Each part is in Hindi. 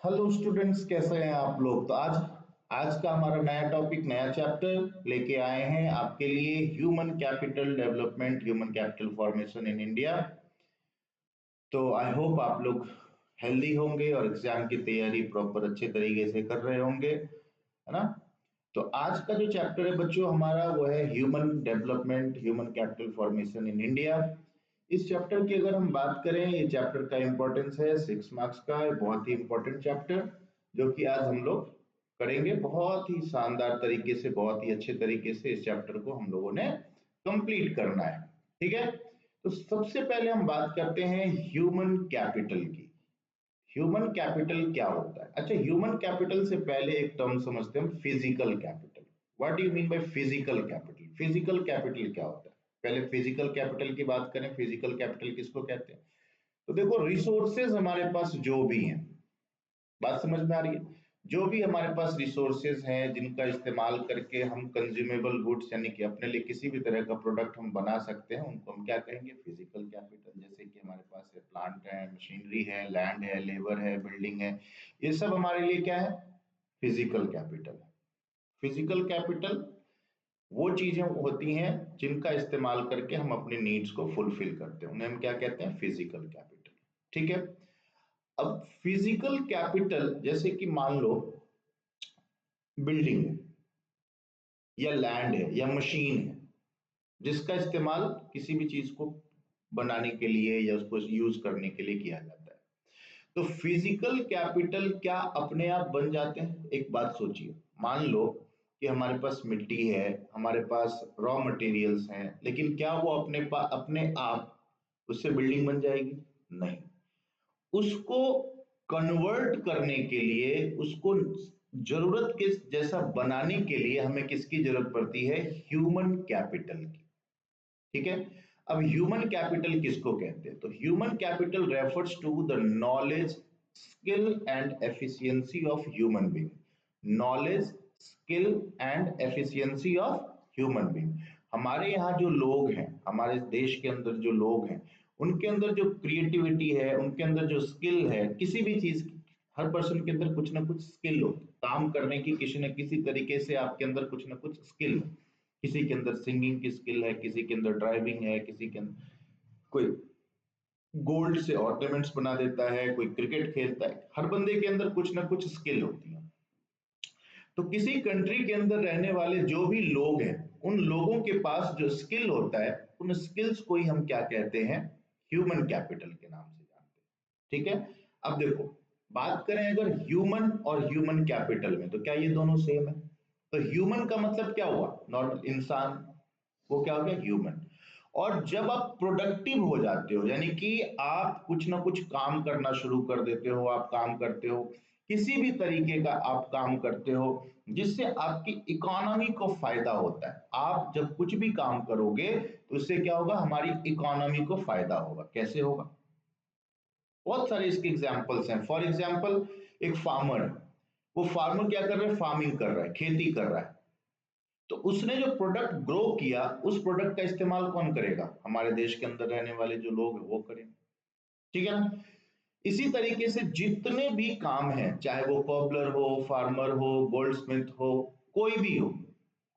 हेलो स्टूडेंट्स, कैसे हैं आप लोग। तो आज आज का हमारा नया टॉपिक, नया चैप्टर लेके आए हैं आपके लिए, human capital development, human capital formation in India. तो आई होप आप लोग हेल्दी होंगे और एग्जाम की तैयारी प्रॉपर अच्छे तरीके से कर रहे होंगे, है ना। तो आज का जो चैप्टर है बच्चों हमारा, वो है human development, human capital formation in India. इस चैप्टर की अगर हम बात करें, ये चैप्टर का इंपॉर्टेंस है 6 मार्क्स का, बहुत ही इंपॉर्टेंट चैप्टर जो कि आज हम लोग करेंगे बहुत ही शानदार तरीके से, बहुत ही अच्छे तरीके से इस चैप्टर को हम लोगों ने कंप्लीट करना है। ठीक है, तो सबसे पहले हम बात करते हैं ह्यूमन कैपिटल की। ह्यूमन कैपिटल क्या होता है? अच्छा, ह्यूमन कैपिटल से पहले एक टर्म समझते हैं हम, physical capital. What do you mean by physical capital? Physical capital क्या होता है? पहले फिजिकल कैपिटल की बात करें। फिजिकल कैपिटल किसको कहते हैं? तो देखो, रिसोर्सेज हमारे पास जो भी हैं, बात समझ में आ रही है? जो भी हमारे पास रिसोर्सेज हैं जिनका इस्तेमाल करके हम कंज्यूमेबल गुड्स यानी कि अपने लिए किसी भी तरह का प्रोडक्ट हम बना सकते हैं, उनको हम क्या कहेंगे? Physical capital. जैसे कि हमारे पास है प्लांट है, मशीनरी है, लैंड है, लेबर है, बिल्डिंग है, ये सब हमारे लिए क्या है? फिजिकल कैपिटल है। फिजिकल कैपिटल वो चीजें होती हैं जिनका इस्तेमाल करके हम अपनी नीड्स को फुलफिल करते हैं, उन्हें हम क्या कहते हैं? Physical capital. ठीक है, अब फिजिकल कैपिटल जैसे कि मान लो बिल्डिंग है या लैंड है या मशीन है, जिसका इस्तेमाल किसी भी चीज को बनाने के लिए या उसको यूज करने के लिए किया जाता है। तो फिजिकल कैपिटल क्या अपने आप बन जाते हैं? एक बात सोचिए, मान लो कि हमारे पास मिट्टी है, हमारे पास रॉ मटेरियल्स हैं, लेकिन क्या वो अपने आप उससे बिल्डिंग बन जाएगी? नहीं। उसको कन्वर्ट करने के लिए, उसको जरूरत के जैसा बनाने के लिए हमें किसकी जरूरत पड़ती है? ह्यूमन कैपिटल की। ठीक है, अब ह्यूमन कैपिटल किसको कहते हैं? तो human capital refers to the knowledge, skill and efficiency of human being. Knowledge, skill and efficiency of human being. हमारे यहाँ जो लोग हैं, हमारे देश के अंदर जो लोग हैं, उनके अंदर जो क्रिएटिविटी है, उनके अंदर जो स्किल है किसी भी चीज की, हर पर्सन के अंदर कुछ ना कुछ स्किल हो काम करने की, किसी न किसी तरीके से आपके अंदर कुछ ना कुछ स्किल हो। किसी के अंदर सिंगिंग की स्किल है, किसी के अंदर ड्राइविंग है, किसी के अंदर कोई गोल्ड से ऑर्नामेंट्स बना देता है, कोई क्रिकेट खेलता है। हर बंदे के अंदर कुछ ना कुछ स्किल होती है। तो किसी कंट्री के अंदर रहने वाले जो भी लोग हैं, उन लोगों के पास जो स्किल होता है, उन स्किल्स को ही हम क्या कहते हैं? ह्यूमन कैपिटल के नाम से जानते हैं। ठीक है, अब देखो, बात करें अगर ह्यूमन और ह्यूमन कैपिटल में, तो क्या ये दोनों सेम है? तो ह्यूमन का मतलब क्या हुआ? नॉर्मल इंसान, वो क्या हो गया? ह्यूमन। और जब आप प्रोडक्टिव हो जाते हो, यानी कि आप कुछ ना कुछ काम करना शुरू कर देते हो, आप काम करते हो, किसी भी तरीके का आप काम करते हो जिससे आपकी इकोनॉमी को फायदा होता है। आप जब कुछ भी काम करोगे तो उससे क्या होगा? हमारी इकोनॉमी को फायदा होगा। कैसे होगा? बहुत सारे इसके एग्जाम्पल्स हैं। फॉर एग्जाम्पल, एक फार्मर है, वो फार्मर क्या कर रहा है? फार्मिंग कर रहा है, खेती कर रहा है। तो उसने जो प्रोडक्ट ग्रो किया, उस प्रोडक्ट का इस्तेमाल कौन करेगा? हमारे देश के अंदर रहने वाले जो लोग हैं वो करेंगे। ठीक है ना। इसी तरीके से जितने भी काम हैं, चाहे वो कॉबलर हो, फार्मर हो, गोल्डस्मिथ हो, कोई भी हो,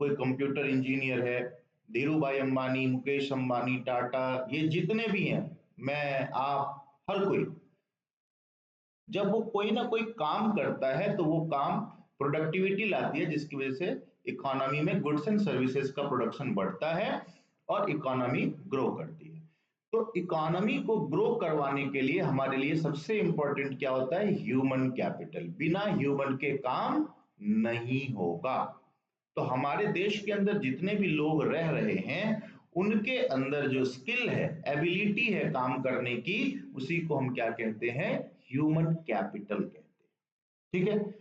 कोई कंप्यूटर इंजीनियर है, धीरू भाई अंबानी, मुकेश अंबानी, टाटा, ये जितने भी हैं, मैं, आप, हर कोई, जब वो कोई ना कोई काम करता है तो वो काम प्रोडक्टिविटी लाती है, जिसकी वजह से इकोनॉमी में गुड्स एंड सर्विसेज का प्रोडक्शन बढ़ता है और इकोनॉमी ग्रो करती है। तो इकोनॉमी को ग्रो करवाने के लिए हमारे लिए सबसे इंपॉर्टेंट क्या होता है? Human capital. बिना ह्यूमन के काम नहीं होगा। तो हमारे देश के अंदर जितने भी लोग रह रहे हैं, उनके अंदर जो स्किल है, एबिलिटी है काम करने की, उसी को हम क्या कहते हैं? ह्यूमन कैपिटल कहते हैं। ठीक है,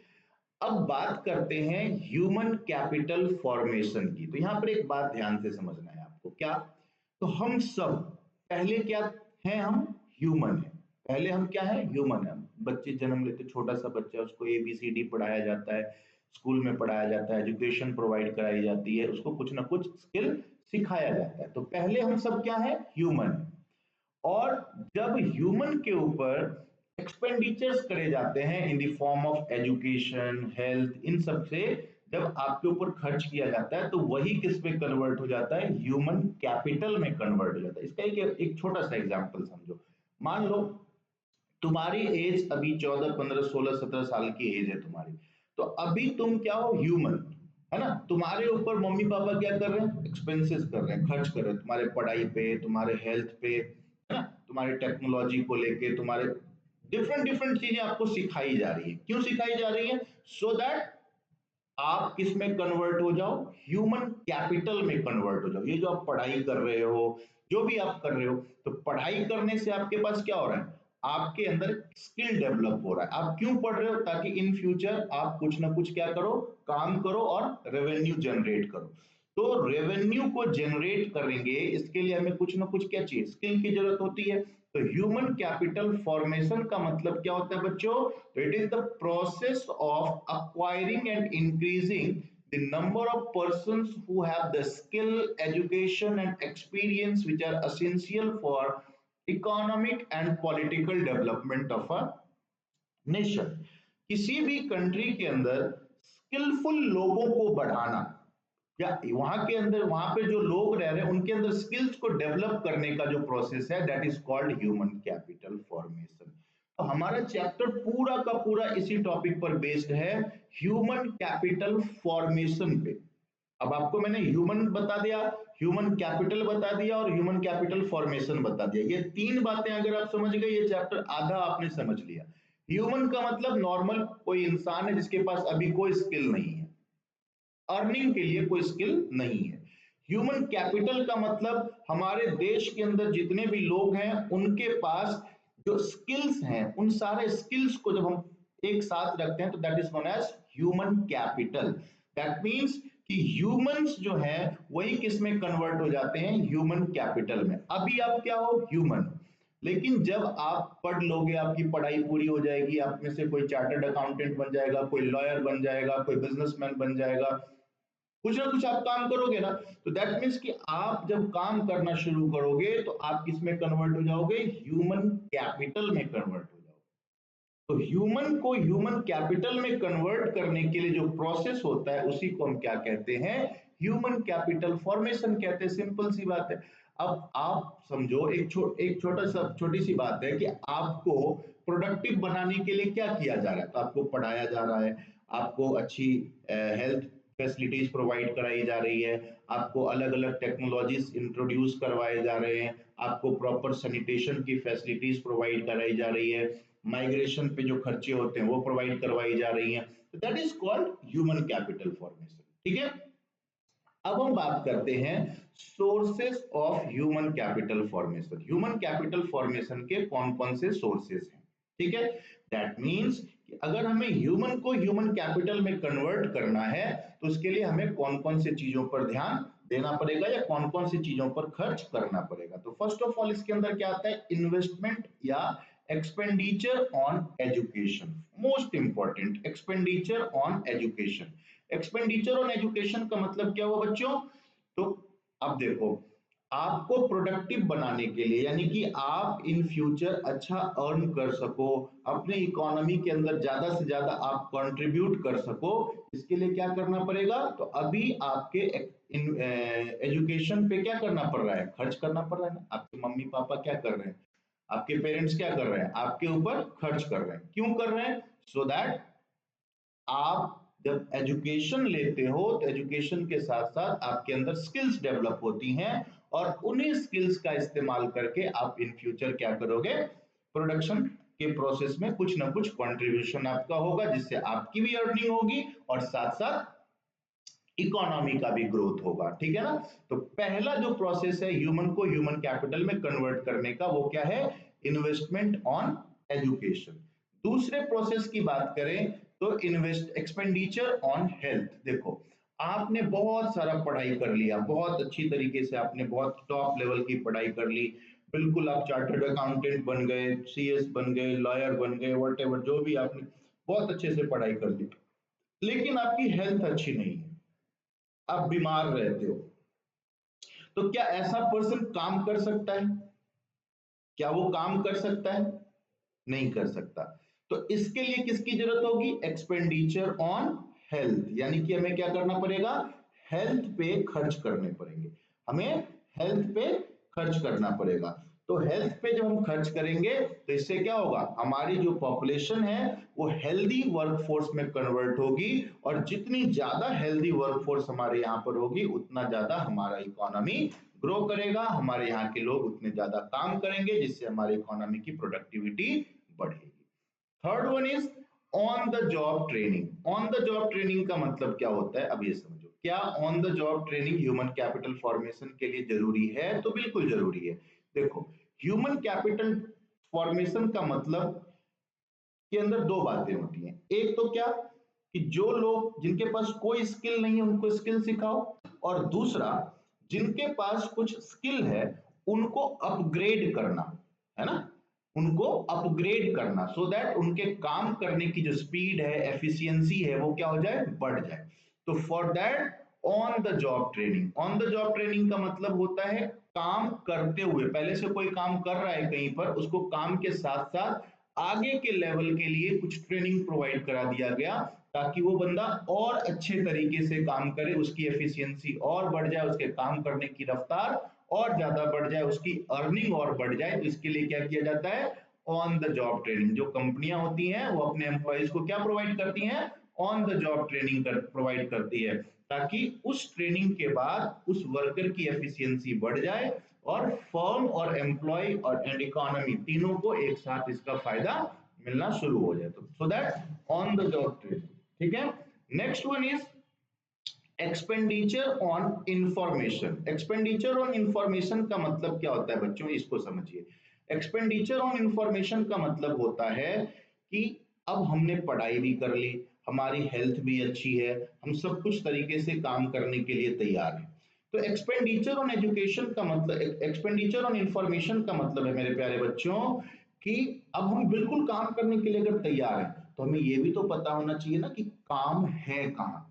अब बात करते हैं ह्यूमन कैपिटल फॉर्मेशन की। तो यहां पर एक बात ध्यान से समझना है आपको। क्या? तो हम सब पहले क्या हैं? हम ह्यूमन है। पहले हम क्या है? ह्यूमन है। बच्चे जन्म लेते, छोटा सा बच्चा, उसको ABCD पढ़ाया जाता है, स्कूल में पढ़ाया जाता है, एजुकेशन प्रोवाइड कराई जाती है, उसको कुछ ना कुछ स्किल सिखाया जाता है। तो पहले हम सब क्या है? ह्यूमन। और जब ह्यूमन के ऊपर एक्सपेंडिचर्स करे जाते हैं in the form of education, health, इन सब से जब आपके ऊपर खर्च किया जाता है तो वही किस में कन्वर्ट हो जाता है, ह्यूमन कैपिटल में कन्वर्ट हो जाता है। इसका एक छोटा सा एग्जांपल समझो। मान लो तुम्हारी एज अभी 14, 15, 16, 17 साल की एज है तुम्हारी, तो अभी तुम क्या हो, ह्यूमन, है ना। तुम्हारे ऊपर मम्मी पापा क्या कर रहे हैं, एक्सपेंसेस कर रहे हैं, खर्च कर रहे हैं तुम्हारे पढ़ाई पे, तुम्हारे हेल्थ पे, है ना, तुम्हारे टेक्नोलॉजी को लेके, तुम्हारे डिफरेंट डिफरेंट चीजें आपको सिखाई जा रही है। क्यों सिखाई जा रही है? सो दैट आप किस में कन्वर्ट हो जाओ, ह्यूमन कैपिटल में कन्वर्ट हो जाओ। ये जो आप पढ़ाई कर रहे हो, जो भी आप कर रहे हो, तो पढ़ाई करने से आपके पास क्या हो रहा है, आपके अंदर स्किल डेवलप हो रहा है। आप क्यों पढ़ रहे हो? ताकि इन फ्यूचर आप कुछ ना कुछ क्या करो, काम करो और रेवेन्यू जनरेट करो। तो रेवेन्यू को जनरेट करेंगे, इसके लिए हमें कुछ ना कुछ क्या चाहिए, स्किल की जरूरत होती है। तो ह्यूमन कैपिटल फॉर्मेशन का मतलब क्या होता है बच्चों? तो it is the process of acquiring and increasing the number of persons who have the skill, education and experience which are essential for economic and political development of a nation। किसी भी कंट्री के अंदर स्किलफुल लोगों को बढ़ाना, या वहां के अंदर, वहां पे जो लोग रह रहे हैं उनके अंदर स्किल्स को डेवलप करने का जो प्रोसेस है, that is called human capital formation. तो हमारा चैप्टर पूरा का पूरा इसी टॉपिक पर बेस्ड है, ह्यूमन कैपिटल फॉर्मेशन पे। अब आपको मैंने ह्यूमन बता दिया, ह्यूमन कैपिटल बता दिया और ह्यूमन कैपिटल फॉर्मेशन बता दिया। ये तीन बातें अगर आप समझ गए, ये चैप्टर आधा आपने समझ लिया। ह्यूमन का मतलब नॉर्मल कोई इंसान है जिसके पास अभी कोई स्किल नहीं है, अर्निंग के लिए कोई स्किल नहीं है। ह्यूमन कैपिटल का मतलब हमारे देश के अंदर जितने भी लोग हैं उनके पास जो स्किल्स हैं, उन सारे स्किल्स को जब हम एक साथ रखते हैं तो that is known as human capital. That means कि ह्यूमंस जो है वही किस में कन्वर्ट हो जाते हैं, ह्यूमन कैपिटल में। अभी आप क्या हो, ह्यूमन। लेकिन जब आप पढ़ लोगे, आपकी पढ़ाई पूरी हो जाएगी, आप में से कोई चार्टर्ड अकाउंटेंट बन जाएगा, कोई लॉयर बन जाएगा, कोई बिजनेसमैन बन जाएगा, कुछ ना कुछ आप काम करोगे ना, तो दैट मीन्स कि आप जब काम करना शुरू करोगे तो आप किस में कन्वर्ट हो जाओगे, ह्यूमन कैपिटल में कन्वर्ट हो जाओगे। तो ह्यूमन को ह्यूमन कैपिटल में कन्वर्ट करने के लिए जो प्रोसेस होता है उसी को हम क्या कहते हैं, ह्यूमन कैपिटल फॉर्मेशन कहते हैं। सिंपल सी बात है। अब आप समझो, एक छोटी सी बात है कि आपको प्रोडक्टिव बनाने के लिए क्या किया जा रहा है, तो आपको पढ़ाया जा रहा है, आपको अच्छी हेल्थ फैसिलिटीज प्रोवाइड कराई जा रही है, आपको अलग अलग टेक्नोलॉजीज इंट्रोड्यूस करवाए जा रहे हैं, आपको प्रॉपर सैनिटेशन की फैसिलिटीज प्रोवाइड कराई जा रही है, माइग्रेशन पे जो खर्चे होते हैं वो प्रोवाइड करवाई जा रही हैं। That is called human capital formation. ठीक है। अब हम बात करते हैं sources of human capital formation. Human capital formation के कौन कौन से सोर्सेस हैं? ठीक है। दैट मीन्स कि अगर हमें ह्यूमन को ह्यूमन कैपिटल में कन्वर्ट करना है तो उसके लिए हमें कौन कौन सी चीजों पर ध्यान देना पड़ेगा या कौन कौन सी चीजों पर खर्च करना पड़ेगा। तो फर्स्ट ऑफ ऑल इसके अंदर क्या आता है, इन्वेस्टमेंट या expenditure on education. Most important, expenditure on education. Expenditure on education का मतलब क्या हुआ बच्चों? तो अब देखो, आपको प्रोडक्टिव बनाने के लिए, यानी कि आप इन फ्यूचर अच्छा अर्न कर सको, अपने इकोनॉमी के अंदर ज्यादा से ज्यादा आप कंट्रीब्यूट कर सको, इसके लिए क्या करना पड़ेगा? तो अभी आपके एजुकेशन पे क्या करना पड़ रहा है, खर्च करना पड़ रहा है ना। आपके मम्मी पापा क्या कर रहे हैं, आपके पेरेंट्स क्या कर रहे हैं, आपके ऊपर खर्च कर रहे हैं। क्यों कर रहे हैं? सो दैट आप जब एजुकेशन लेते हो तो एजुकेशन के साथ साथ आपके अंदर स्किल्स डेवलप होती हैं और उन्हीं स्किल्स का इस्तेमाल करके आप इन फ्यूचर क्या करोगे, प्रोडक्शन के प्रोसेस में कुछ ना कुछ कंट्रीब्यूशन आपका होगा, जिससे आपकी भी अर्निंग होगी और साथ साथ इकोनॉमी का भी ग्रोथ होगा। ठीक है ना। तो पहला जो प्रोसेस है ह्यूमन को ह्यूमन कैपिटल में कन्वर्ट करने का, वो क्या है, इन्वेस्टमेंट ऑन एजुकेशन। दूसरे प्रोसेस की बात करें तो इन्वेस्ट एक्सपेंडिचर ऑन हेल्थ। देखो, आपने बहुत सारा पढ़ाई कर लिया, बहुत अच्छी तरीके से आपने बहुत टॉप लेवल की पढ़ाई कर ली, बिल्कुल आप चार्टर्ड अकाउंटेंट बन गए, सीएस बन गए, लॉयर बन गए, वट जो भी आपने बहुत अच्छे से पढ़ाई कर ली, लेकिन आपकी हेल्थ अच्छी नहीं है, आप बीमार रहते हो, तो क्या ऐसा पर्सन काम कर सकता है? क्या वो काम कर सकता है? नहीं कर सकता। तो इसके लिए किसकी जरूरत होगी? एक्सपेंडिचर ऑन हेल्थ, यानी कि हमें क्या करना पड़ेगा? हेल्थ पे खर्च करने पड़ेंगे, हमें हेल्थ पे खर्च करना पड़ेगा। तो हेल्थ पे जब हम खर्च करेंगे तो इससे क्या होगा? हमारी जो पॉपुलेशन है वो हेल्दी वर्कफोर्स में कन्वर्ट होगी, और जितनी ज्यादा हेल्दी वर्कफोर्स हमारे यहाँ पर होगी उतना ज्यादा हमारा इकोनॉमी ग्रो करेगा, हमारे यहाँ के लोग उतने ज्यादा काम करेंगे, जिससे हमारी इकोनॉमी की प्रोडक्टिविटी बढ़ेगी। Third one is on the job training. On the job training का मतलब क्या होता है, अब ये समझो। क्या on the job training human capital formation के लिए जरूरी है? तो बिल्कुल जरूरी है। देखो, ह्यूमन कैपिटल फॉर्मेशन का मतलब के अंदर दो बातें होती हैं। एक तो क्या कि जो लोग जिनके पास कोई स्किल नहीं है उनको स्किल सिखाओ, और दूसरा जिनके पास कुछ स्किल है उनको अपग्रेड करना, है ना, उनको अपग्रेड करना, सो दैट उनके काम करने की जो स्पीड है, एफिशिएंसी है, वो क्या हो जाए? बढ़ जाए। तो for that on the job training. On the job training का मतलब होता है काम करते हुए, पहले से कोई काम कर रहा है कहीं पर, उसको काम के साथ साथ आगे के लेवल के लिए कुछ ट्रेनिंग प्रोवाइड करा दिया गया, ताकि वो बंदा और अच्छे तरीके से काम करे, उसकी एफिशिएंसी और बढ़ जाए, उसके काम करने की रफ्तार और ज्यादा बढ़ जाए, उसकी अर्निंग और बढ़ जाए। तो इसके लिए क्या किया जाता है? On the job training. जो कंपनियां होती हैं वो अपने एम्प्लॉयज को क्या प्रोवाइड करती हैं? On the job training provide करती है, ताकि उस ट्रेनिंग के बाद उस वर्कर की एफिशिएंसी बढ़ जाए, और फर्म और एम्प्लॉय और एंड इकोनॉमी तीनों को एक साथ इसका फायदा मिलना शुरू हो जाए। तो so that on the job training. ठीक है। Next one is expenditure on information. Expenditure on information का मतलब क्या होता है बच्चों? इसको समझिए। एक्सपेंडिचर ऑन इंफॉर्मेशन का मतलब होता है कि अब हमने पढ़ाई भी कर ली, हमारी हेल्थ भी अच्छी है, हम सब कुछ तरीके से काम करने के लिए तैयार हैं। तो एक्सपेंडिचर ऑन एजुकेशन का मतलब, एक्सपेंडिचर ऑन इंफॉर्मेशन का मतलब है मेरे प्यारे बच्चों कि अब हम बिल्कुल काम करने के लिए अगर तैयार हैं, तो हमें ये भी तो पता होना चाहिए ना कि काम है कहाँ,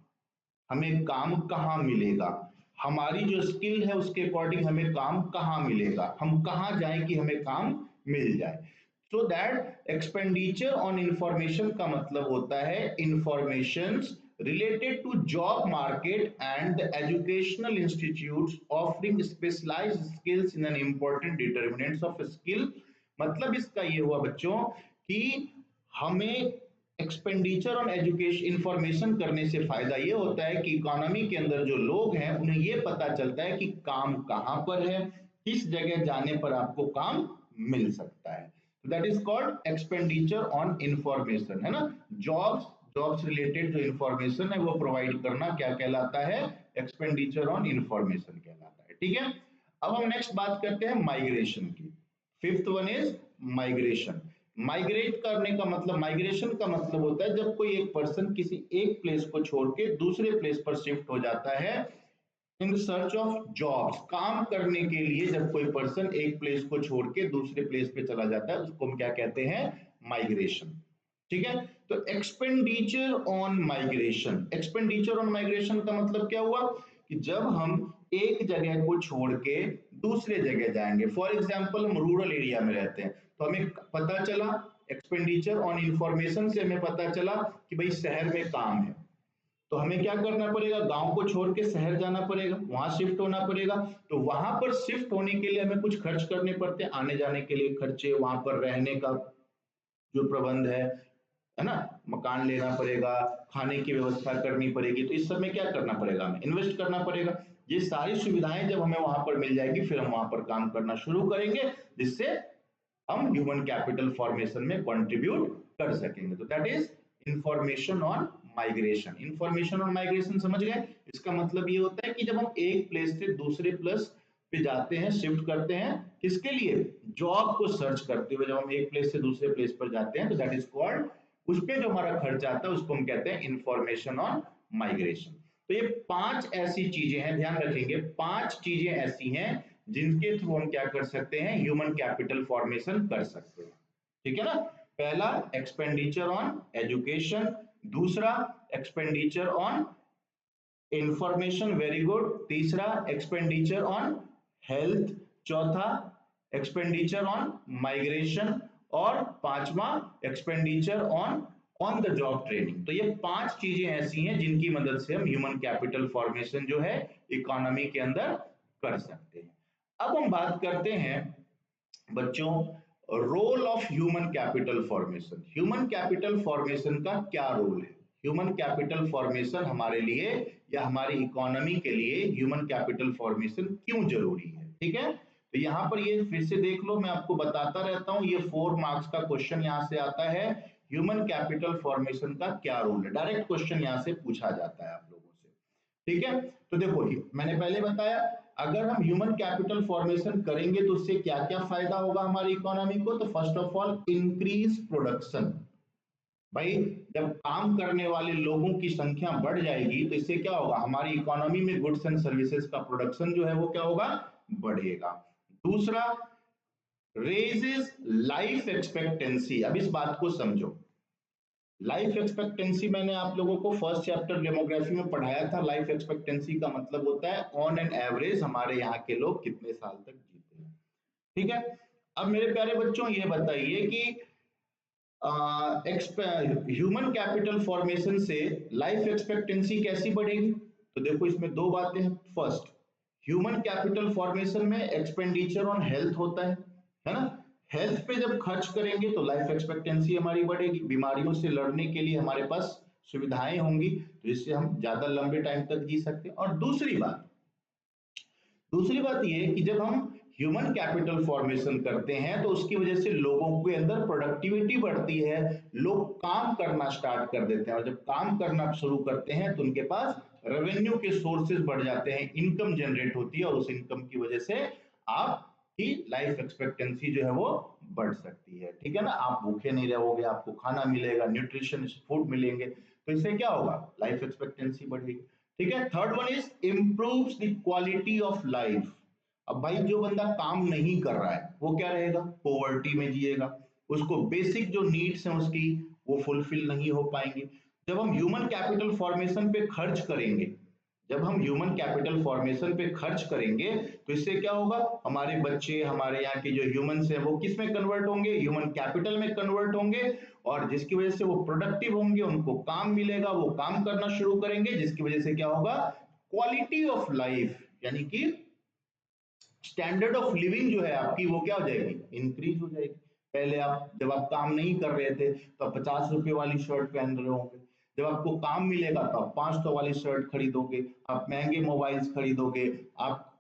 हमें काम कहाँ मिलेगा, हमारी जो स्किल है उसके अकॉर्डिंग हमें काम कहाँ मिलेगा, हम कहाँ जाएं कि हमें काम मिल जाए। So that expenditure on information का मतलब होता है information related to job market and the educational institutes offering specialized skills in an important determinants of skill। मतलब इसका ये हुआ बच्चों कि हमें एक्सपेंडिचर ऑन एजुकेशन इंफॉर्मेशन करने से फायदा ये होता है कि इकोनॉमी के अंदर जो लोग हैं उन्हें ये पता चलता है कि काम कहाँ पर है, किस जगह जाने पर आपको काम मिल सकता है। That is called expenditure on information, है ना। जॉब्स, जॉब्स रिलेटेड जो इंफॉर्मेशन है वो प्रोवाइड करना क्या कहलाता है? एक्सपेंडिचर ऑन इंफॉर्मेशन कहलाता है। ठीक है। अब हम नेक्स्ट बात करते हैं माइग्रेशन की। Fifth one is migration. Migrate करने का मतलब, माइग्रेशन का मतलब होता है जब कोई एक पर्सन किसी एक प्लेस को छोड़ के दूसरे प्लेस पर शिफ्ट हो जाता है इन सर्च ऑफ जॉब्स। काम करने के लिए जब कोई पर्सन एक प्लेस को छोड़ के दूसरे प्लेस पे चला जाता है उसको हम क्या कहते हैं? माइग्रेशन। ठीक है। तो expenditure on migration, expenditure on migration का मतलब क्या हुआ कि जब हम एक जगह को छोड़ के दूसरे जगह जाएंगे, फॉर एग्जाम्पल हम रूरल एरिया में रहते हैं, तो हमें पता चला एक्सपेंडिचर ऑन इंफॉर्मेशन से हमें पता चला कि भाई शहर में काम है, तो हमें क्या करना पड़ेगा? गांव को छोड़ के शहर जाना पड़ेगा, वहां शिफ्ट होना पड़ेगा। तो वहां पर शिफ्ट होने के लिए हमें कुछ खर्च करने पड़ते हैं, आने जाने के लिए खर्चे, वहां पर रहने का जो प्रबंध है ना, मकान लेना पड़ेगा, खाने की व्यवस्था करनी पड़ेगी, तो इस सब में क्या करना पड़ेगा? हमें इन्वेस्ट करना पड़ेगा। ये सारी सुविधाएं जब हमें वहां पर मिल जाएगी फिर हम वहां पर काम करना शुरू करेंगे, जिससे हम ह्यूमन कैपिटल फॉर्मेशन में कंट्रीब्यूट कर सकेंगे। तो that is information on migration. Information on migration समझ गए? इसका मतलब ये होता है कि जब हम एक प्लेस से दूसरे प्लेस पे जाते हैं, शिफ्ट करते हैं, किसके लिए? जॉब को सर्च करते हुए जब हम एक प्लेस से दूसरे प्लेस पर जाते हैं तो दैट इज कॉल्ड, उस पे जो हमारा खर्च आता है उसको हम कहते हैं इंफॉर्मेशन ऑन माइग्रेशन। तो ये पांच ऐसी चीजें हैं, ध्यान रखेंगे, पांच चीजें ऐसी हैं जिनके थ्रू हम क्या कर सकते हैं? ह्यूमन कैपिटल फॉर्मेशन कर सकते हैं। ठीक है ना। पहला एक्सपेंडिचर ऑन एजुकेशन, दूसरा expenditure on information, very good, तीसरा एक्सपेंडिचर ऑन हेल्थ, चौथा एक्सपेंडिचर ऑन माइग्रेशन, और पांचवा expenditure on on the job training. तो ये 5 चीजें ऐसी हैं जिनकी मदद से हम ह्यूमन कैपिटल फॉर्मेशन जो है इकोनॉमी के अंदर कर सकते हैं। अब हम बात करते हैं बच्चों role of human capital formation. Human capital formation का क्या रोल है? ह्यूमन कैपिटल फॉर्मेशन हमारे लिए या हमारी इकोनॉमी के लिए ह्यूमन कैपिटल फॉर्मेशन क्यों जरूरी है? ठीक है, तो यहाँ पर ये फिर से देख लो, मैं आपको बताता रहता हूँ, ये 4 मार्क्स का क्वेश्चन यहाँ से आता है। ह्यूमन कैपिटल फॉर्मेशन का क्या रोल है, डायरेक्ट क्वेश्चन यहाँ से पूछा जाता है आप लोगों से। ठीक है, तो देखो मैंने पहले बताया अगर हम ह्यूमन कैपिटल फॉर्मेशन करेंगे तो उससे क्या क्या फायदा होगा हमारी इकोनॉमी को। तो first of all increase production. भाई जब काम करने वाले लोगों की संख्या बढ़ जाएगी तो इससे क्या होगा, हमारी इकोनॉमी में गुड्स एंड सर्विसेज का प्रोडक्शन जो है वो क्या होगा, बढ़ेगा। दूसरा, रेजेस लाइफ एक्सपेक्टेंसी। अब इस बात को समझो, लाइफ एक्सपेक्टेंसी मैंने आप लोगों को फर्स्ट चैप्टर डेमोग्राफी में पढ़ाया था। लाइफ एक्सपेक्टेंसी का मतलब होता है ऑन एन एवरेज हमारे यहाँ के लोग कितने साल तक जीते हैं। ठीक है, अब मेरे प्यारे बच्चों ये बताइए कि ह्यूमन कैपिटल फॉर्मेशन से लाइफ एक्सपेक्टेंसी कैसी बढ़ेगी? तो देखो इसमें 2 बातें हैं। फर्स्ट, ह्यूमन कैपिटल फॉर्मेशन में एक्सपेंडिचर ऑन हेल्थ होता है ना। हेल्थ पे जब खर्च करेंगे तो लाइफ एक्सपेक्टेंसी हमारी बढ़ेगी, बीमारियों से लड़ने के लिए हमारे पास सुविधाएं होंगी, तो इससे हम ज्यादा लंबे टाइम तक जी सकते हैं। और दूसरी बात ये है कि जब हम ह्यूमन कैपिटल फॉर्मेशन करते हैं तो उसकी वजह से लोगों के अंदर प्रोडक्टिविटी बढ़ती है, लोग काम करना स्टार्ट कर देते हैं, और जब काम करना शुरू करते हैं तो उनके पास रेवेन्यू के सोर्सेज बढ़ जाते हैं, इनकम जनरेट होती है, और उस इनकम की वजह से आपकी लाइफ एक्सपेक्टेंसी जो है वो बढ़ सकती है। ठीक है ना, आप भूखे नहीं रहोगे, आपको खाना मिलेगा, न्यूट्रिशन फूड मिलेंगे, तो इससे क्या होगा, लाइफ एक्सपेक्टेंसी बढ़ेगी। ठीक है, third one is improves the quality of life. अब भाई जो बंदा काम नहीं कर रहा है वो क्या रहेगा, पॉवर्टी में जिएगा, उसको बेसिक जो नीड्स हैं उसकी वो फुलफिल नहीं हो पाएंगे। जब हम ह्यूमन कैपिटल फॉर्मेशन पे खर्च करेंगे, जब हम ह्यूमन कैपिटल फॉर्मेशन पे खर्च करेंगे तो इससे क्या होगा, हमारे बच्चे, हमारे यहाँ के जो ह्यूमंस हैं वो किस में कन्वर्ट होंगे, ह्यूमन कैपिटल में कन्वर्ट होंगे, और जिसकी वजह से वो प्रोडक्टिव होंगे, उनको काम मिलेगा, वो काम करना शुरू करेंगे, जिसकी वजह से क्या होगा, क्वालिटी ऑफ लाइफ यानी कि स्टैंडर्ड ऑफ लिविंग जो है आपकी वो क्या हो जाएगी, इंक्रीज हो जाएगी। पहले आप जब आप काम नहीं कर रहे थे तो आप 50 रुपए वाली शर्ट पहन रहे होंगे, जब आपको काम मिलेगा तो आप 500 वाली शर्ट खरीदोगे, आप महंगे मोबाइल्स खरीदोगे, आप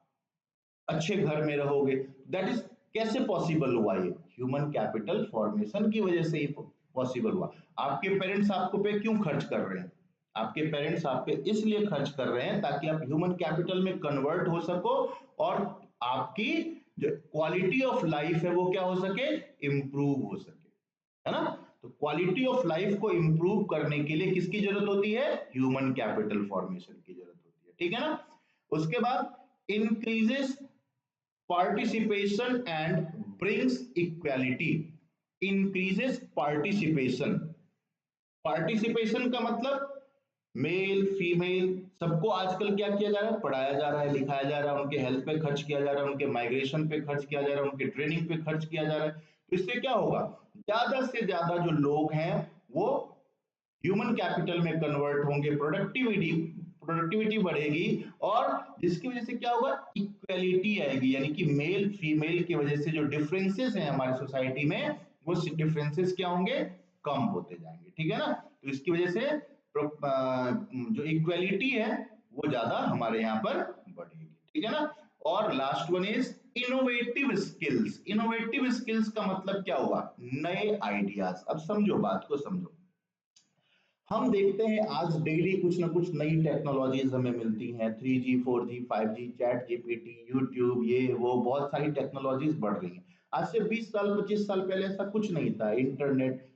अच्छे घर में रहोगे। दैट इज कैसे पॉसिबल हुआ, ये ह्यूमन कैपिटल फॉर्मेशन की वजह से ही पॉसिबल हुआ। आपके पेरेंट्स आपको पे क्यों खर्च कर रहे हैं, आपके पेरेंट्स आप पे इसलिए खर्च कर रहे हैं ताकि आप ह्यूमन कैपिटल में कन्वर्ट हो सको, और आपकी जो क्वालिटी ऑफ लाइफ है वो क्या हो सके, इंप्रूव हो सके, है ना। तो क्वालिटी ऑफ लाइफ को इंप्रूव करने के लिए किसकी जरूरत होती है, ह्यूमन कैपिटल फॉर्मेशन की जरूरत होती है। ठीक है ना, उसके बाद increases participation and brings equality. Increases participation, participation का मतलब मेल फीमेल सबको आजकल क्या किया जा रहा है, पढ़ाया जा रहा है, लिखाया जा रहा है, उनके हेल्थ पे खर्च किया जा रहा है, उनके माइग्रेशन पे खर्च किया जा रहा है, उनके ट्रेनिंग पे खर्च किया जा रहा है। तो इससे क्या होगा, ज्यादा से ज्यादा जो लोग हैं वो ह्यूमन कैपिटल में कन्वर्ट होंगे, प्रोडक्टिविटी बढ़ेगी, और जिसकी वजह से क्या होगा, इक्वालिटी आएगी, यानी कि मेल फीमेल की वजह से जो डिफरेंसेस हैं हमारी सोसाइटी में वो डिफरेंसेस क्या होंगे, कम होते जाएंगे। ठीक है ना, तो इसकी वजह से जो इक्वालिटी है वो ज्यादा हमारे यहाँ पर बढ़ेगी। ठीक है ना, और last one is innovative skills. Innovative skills का मतलब क्या हुआ, नए आइडियाज। अब समझो, बात को समझो, हम देखते हैं आज डेली कुछ ना कुछ नई टेक्नोलॉजीज हमें मिलती हैं, 3G 4G 5G, chat GPT, YouTube, ये वो बहुत सारी टेक्नोलॉजीज बढ़ रही हैं। आज से 20 साल 25 साल पहले ऐसा कुछ नहीं था, इंटरनेट।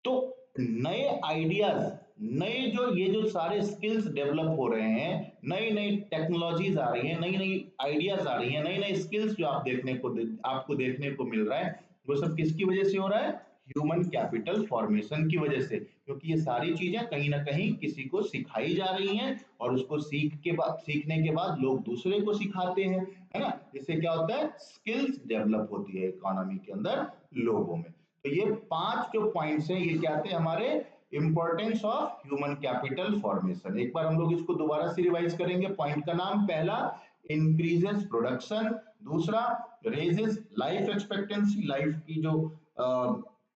तो नए आइडियाज, नए जो ये जो सारे स्किल्स डेवलप हो रहे हैं, नई नई टेक्नोलॉजीज आ रही हैं, नई नई आइडियाज आ रही हैं, नई नई स्किल्स जो आपको देखने को मिल रहा है, वो सब किसकी वजह से हो रहा है, ह्यूमन कैपिटल फॉर्मेशन की वजह से। क्योंकि ये सारी चीजें कहीं ना कहीं किसी को सिखाई जा रही हैं, और उसको सीखने के बाद लोग दूसरे को सिखाते हैं, है ना। इससे क्या होता है, स्किल्स डेवलप होती है इकोनॉमी के अंदर, लोगों में। तो ये 5 जो पॉइंट्स हैं ये क्या थे हमारे importance of human capital formation. एक बार हम लोग इसको दोबारा से रिवाइज करेंगे। पॉइंट का नाम, पहला इंक्रीजेस प्रोडक्शन, दूसरा रेजेस लाइफ एक्सपेक्टेंसी, लाइफ की जो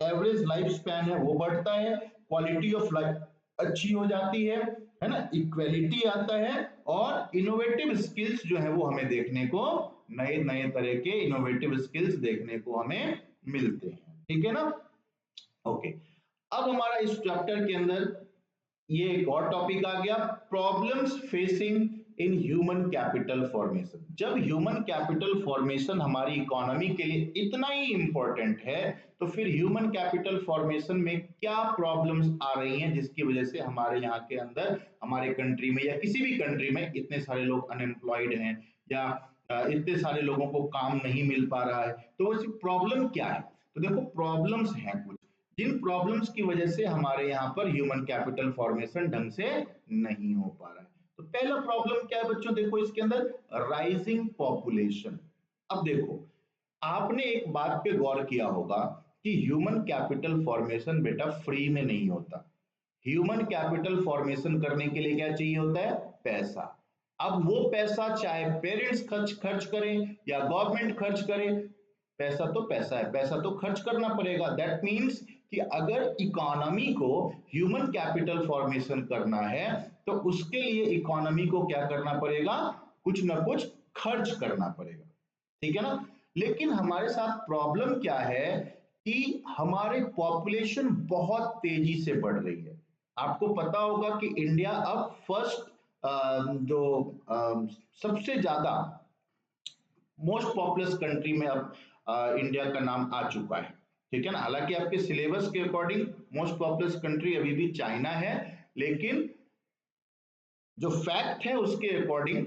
एवरेज लाइफ स्पैन है वो बढ़ता है, क्वालिटी ऑफ लाइफ अच्छी हो जाती है ना, इक्वेलिटी आता है, और इनोवेटिव स्किल्स जो है वो हमें देखने को, नए नए तरह के इनोवेटिव स्किल्स देखने को हमें मिलते हैं। ठीक है ना, ओके। अब हमारा इस चैप्टर के अंदर ये एक और टॉपिक आ गया, problems facing in human capital formation. जब ह्यूमन कैपिटल फॉर्मेशन हमारी इकोनॉमी के लिए इतना ही इंपॉर्टेंट है, तो फिर ह्यूमन कैपिटल फॉर्मेशन में क्या प्रॉब्लम्स आ रही हैं जिसकी वजह से हमारे यहाँ के अंदर, हमारे कंट्री में या किसी भी कंट्री में इतने सारे लोग अनएम्प्लॉयड हैं, या इतने सारे लोगों को काम नहीं मिल पा रहा है। तो वैसे प्रॉब्लम क्या है? तो देखो प्रॉब्लम्स हैं कुछ, जिन प्रॉब्लम्स की वजह से हमारे यहाँ पर ह्यूमन कैपिटल फॉर्मेशन ढंग से नहीं हो पा रहा है। तो पहला प्रॉब्लम क्या है बच्चों, देखो इसके अंदर राइजिंग पॉपुलेशन। अब देखो, आपने एक बात पे गौर किया होगा कि ह्यूमन कैपिटल फॉर्मेशन बेटा फ्री में नहीं होता। ह्यूमन कैपिटल फॉर्मेशन करने के लिए क्या चाहिए होता है? पैसा। अब वो पैसा चाहे पेरेंट्स खर्च खर्च करें या गवर्नमेंट खर्च करे, पैसा तो पैसा है, पैसा तो खर्च करना पड़ेगा। दैट मीन्स कि अगर इकोनॉमी को ह्यूमन कैपिटल फॉर्मेशन करना है तो उसके लिए इकोनॉमी को क्या करना पड़ेगा? कुछ ना कुछ खर्च करना पड़ेगा। ठीक है ना। लेकिन हमारे साथ प्रॉब्लम क्या है कि हमारे पॉपुलेशन बहुत तेजी से बढ़ रही है। आपको पता होगा कि इंडिया अब फर्स्ट जो सबसे ज्यादा मोस्ट पॉपुलस कंट्री में अब इंडिया का नाम आ चुका है। ठीक है ना। हालांकि आपके सिलेबस के अकॉर्डिंग मोस्ट पॉपुलस कंट्री अभी भी चाइना है, लेकिन जो फैक्ट है उसके अकॉर्डिंग